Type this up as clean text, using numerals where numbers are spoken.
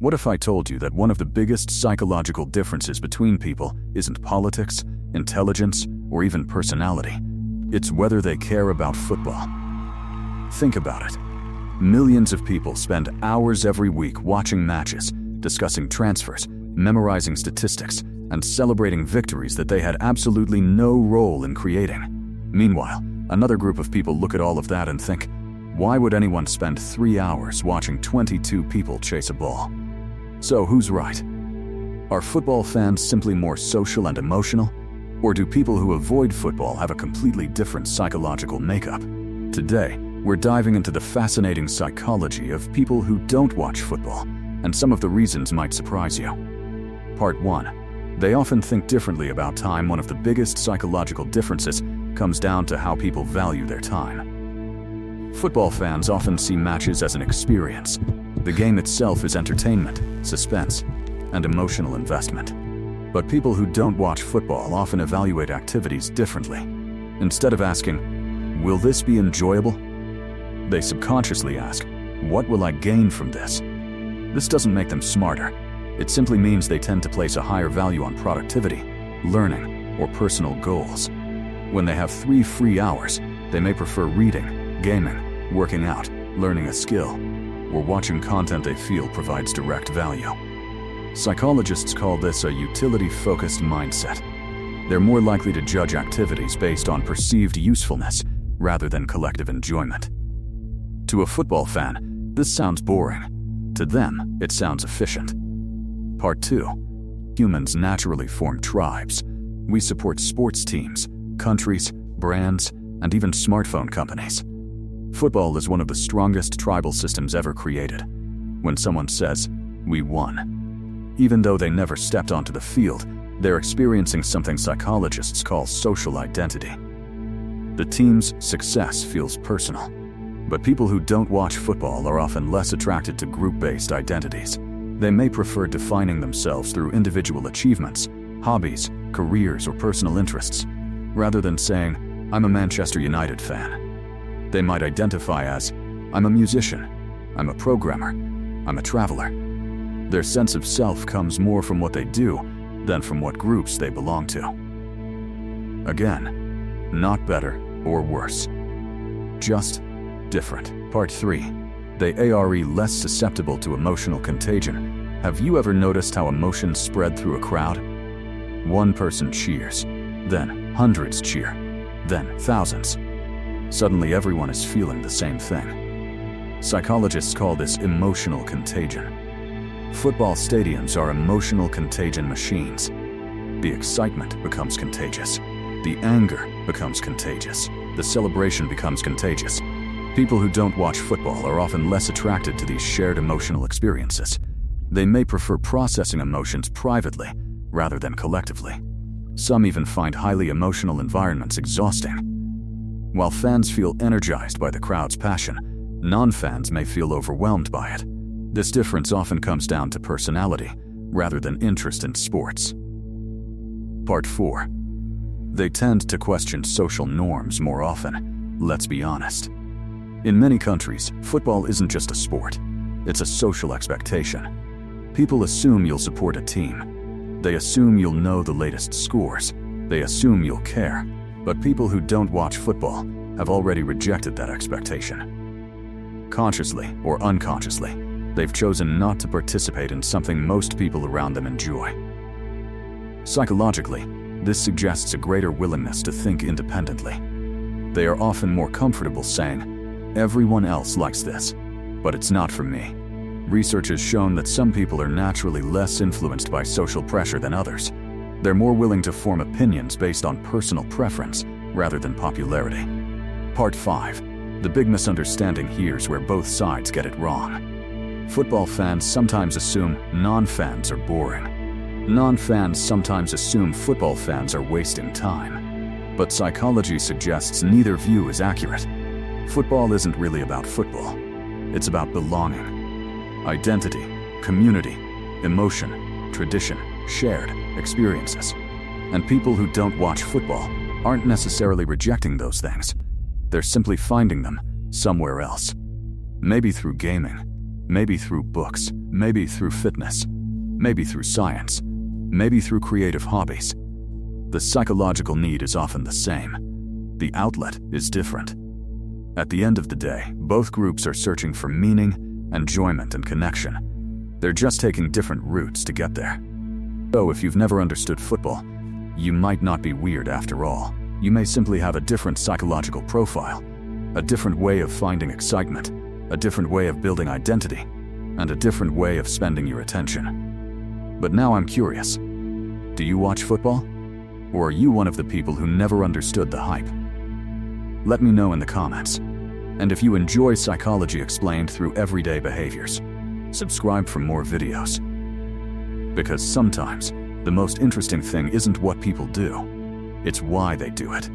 What if I told you that one of the biggest psychological differences between people isn't politics, intelligence, or even personality? It's whether they care about football. Think about it. Millions of people spend hours every week watching matches, discussing transfers, memorizing statistics, and celebrating victories that they had absolutely no role in creating. Meanwhile, another group of people look at all of that and think, why would anyone spend 3 hours watching 22 people chase a ball? So who's right? Are football fans simply more social and emotional? Or do people who avoid football have a completely different psychological makeup? Today, we're diving into the fascinating psychology of people who don't watch football, and some of the reasons might surprise you. Part 1. They often think differently about time. One of the biggest psychological differences comes down to how people value their time. Football fans often see matches as an experience. The game itself is entertainment, suspense, and emotional investment. But people who don't watch football often evaluate activities differently. Instead of asking, will this be enjoyable? They subconsciously ask, what will I gain from this? This doesn't make them smarter. It simply means they tend to place a higher value on productivity, learning, or personal goals. When they have 3 free hours, they may prefer reading, gaming, working out, learning a skill, or watching content they feel provides direct value. Psychologists call this a utility-focused mindset. They're more likely to judge activities based on perceived usefulness rather than collective enjoyment. To a football fan, this sounds boring. To them, it sounds efficient. Part 2. Humans naturally form tribes. We support sports teams, countries, brands, and even smartphone companies. Football is one of the strongest tribal systems ever created. When someone says, "We won," even though they never stepped onto the field, they're experiencing something psychologists call social identity. The team's success feels personal. But people who don't watch football are often less attracted to group-based identities. They may prefer defining themselves through individual achievements, hobbies, careers, or personal interests, rather than saying, "I'm a Manchester United fan." They might identify as, "I'm a musician, I'm a programmer, I'm a traveler." Their sense of self comes more from what they do than from what groups they belong to. Again, not better or worse, just different. Part 3. They are less susceptible to emotional contagion. Have you ever noticed how emotions spread through a crowd? One person cheers, then hundreds cheer, then thousands. Suddenly everyone is feeling the same thing. Psychologists call this emotional contagion. Football stadiums are emotional contagion machines. The excitement becomes contagious. The anger becomes contagious. The celebration becomes contagious. People who don't watch football are often less attracted to these shared emotional experiences. They may prefer processing emotions privately rather than collectively. Some even find highly emotional environments exhausting. While fans feel energized by the crowd's passion, non-fans may feel overwhelmed by it. This difference often comes down to personality rather than interest in sports. Part 4. They tend to question social norms more often. Let's be honest. In many countries, football isn't just a sport. It's a social expectation. People assume you'll support a team. They assume you'll know the latest scores. They assume you'll care. But people who don't watch football have already rejected that expectation. Consciously or unconsciously, they've chosen not to participate in something most people around them enjoy. Psychologically, this suggests a greater willingness to think independently. They are often more comfortable saying, "Everyone else likes this, but it's not for me." Research has shown that some people are naturally less influenced by social pressure than others. They're more willing to form opinions based on personal preference rather than popularity. Part 5. The big misunderstanding here is where both sides get it wrong. Football fans sometimes assume non-fans are boring. Non-fans sometimes assume football fans are wasting time. But psychology suggests neither view is accurate. Football isn't really about football. It's about belonging, identity, community, emotion, tradition, shared experiences. And people who don't watch football aren't necessarily rejecting those things. They're simply finding them somewhere else. Maybe through gaming, maybe through books, Maybe through fitness, maybe through science, maybe through creative hobbies. The psychological need is often the same. The outlet is different. At the end of the day, both groups are searching for meaning, enjoyment, and connection. They're just taking different routes to get there. So if you've never understood football, you might not be weird after all. You may simply have a different psychological profile, a different way of finding excitement, a different way of building identity, and a different way of spending your attention. But now I'm curious. Do you watch football? Or are you one of the people who never understood the hype? Let me know in the comments. And if you enjoy Psychology Explained through everyday behaviors, subscribe for more videos. Because sometimes, the most interesting thing isn't what people do, it's why they do it.